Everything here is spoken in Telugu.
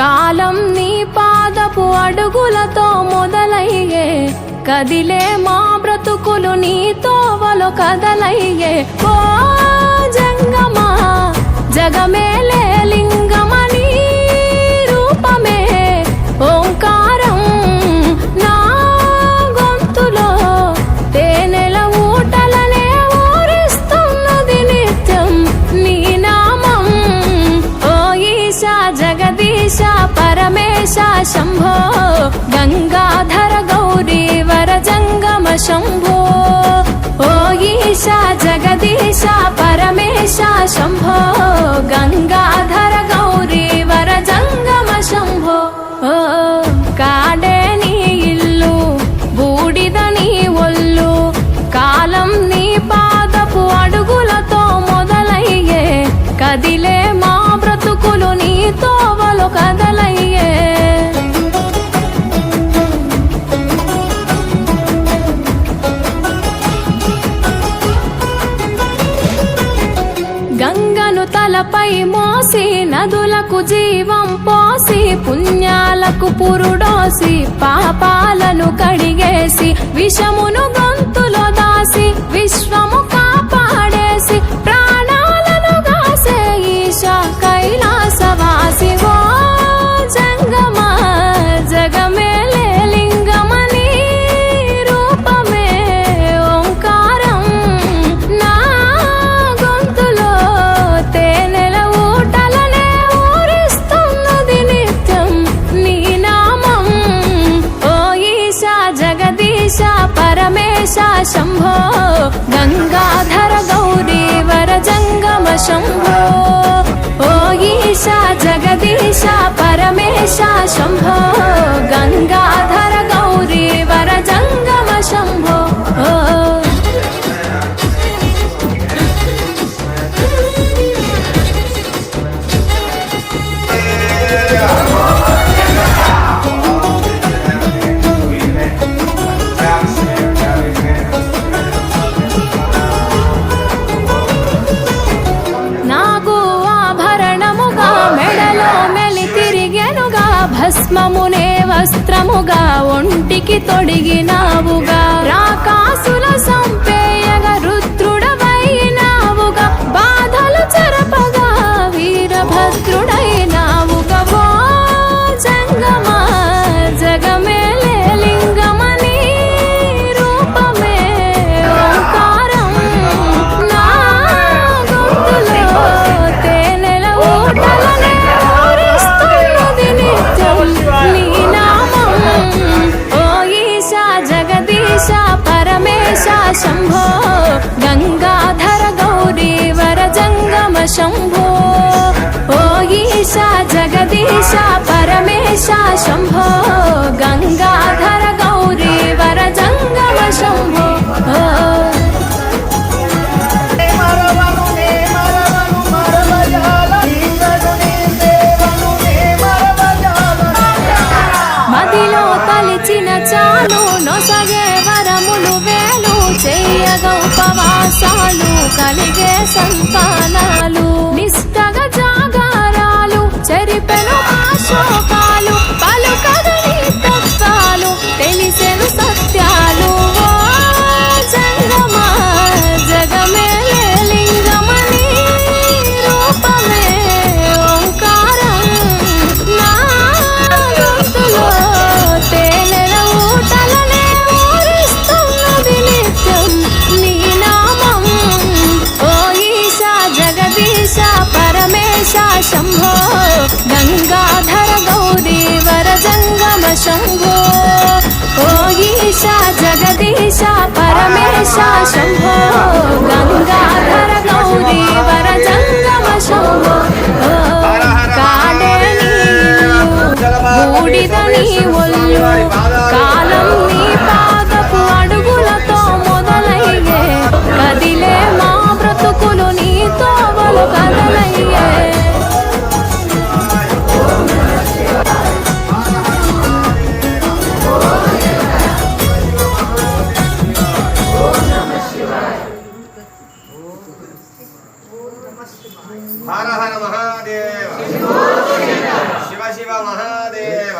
కాలం నీ పాదపు అడుగులతో మొదలయ్యే, కదిలే మా బ్రతుకులు నీ తోవలో కదలయ్యే. ఓ జంగమా జగమేలే లింగమని రూపమే ఓంకారం నా గొంతులో తేనెల ఊటలనే ఊరిస్తున్నది నిత్యం నీ నామం. ఓ ఈశా జగదీశ పరమేశ శంభో గంగాధర గౌరీ వర జంగమ శంభో. ఓ ఈశా జగదీశ పరమేశ శంభో గంగాధర గౌరీ వర జంగమ శంభో. ఓ కాడే నీ ఇల్లు బూడిద నీ ఒళ్ళు, కాలం నీ పాదపు అడుగులతో మొదలయ్యే, కదిలే మా బ్రతుకులు నీ తోవలో కదలయ్యే. గంగను తలపై మోసి నదులకు జీవం పోసి, పుణ్యాలకు పురుడోసి పాపాలను కడిగేసి, విషమును గొంతులో దాసి విశ్వము కాపాడేసి, ప్రాణాలను గాసే ఈశా కైలాసవాసి. ఓ జంగమా జగమేలే లింగమని రూపమే ఓంకారం నా గొంతులో తేనెల ఊటలనే ఊరిస్తున్నది నిత్యం నీ నామం. ఓ ఈశా జగదీశ పరమేశ శంభో గంగాధర గౌరీ వర జంగమ శంభో. ఓ ఈశా జగదీశ పరమేశ శంభో గంగాధర గౌరీ వర జంగమ శంభో. నాగు ఆభరణముగా మెడలో మెలి తిరిగెనుగా, భస్మమునే వస్త్రముగా ఒంటికి తొడిగినావుగా, రాకాసుల సంపేయగా రుద్రుడవైనావుగా, బాధలు చెరపగా వీరభద్రుడైనావుగా. ఓ జంగమా జగమేలే లింగమని రూపమే ఓంకారం నా గొంతులో తేనెల ఊటలనే ఊరిస్తున్నది నిత్యం నీ నామం. ఓ ఈశా జగదీశ పరమేశ శంభో గంగాధర గౌరీ వర జంగమ శంభో. ఓ ఈశా జగదీశ పరమేశ శంభో గంగాధర గౌరీ వర జంగమ శంభో. మదిలో తలిచిన చాలు నొసగే వరములు వేలు, చెయ్యగా ఉపవాసాలు కలిగే సంతానాలు, నిష్టగా జాగారాలు చెరిపెను ఆశోకాలు, పలుకగని తత్వాలు తెలిసెను సత్యాలు. ఓ జంగమా జగమేలే లింగమని రూపమే ఓంకారం నా గొంతులో తేనెల ఊటలనే ఊరిస్తున్నది నిత్యం నీ నామం. ఓ ఈశా జగదీశ పరమేశ శంభో గంగాధర గౌరీ వర జంగమ శంభో. ఓ ఈశా జగదీశ పరమేశ శంభో గంగాధర గౌరీ వర జంగమ శంభో. కాడే నీ బూడిద నీ ఒళ్ళు, కాలం నీ పాదపు అడుగులతో మొదలయ్యే, కదిలే మా బ్రతుకులు నీ తోవలు కదలయ్యే. हर हर महादेव शिव शिव మహాదేవ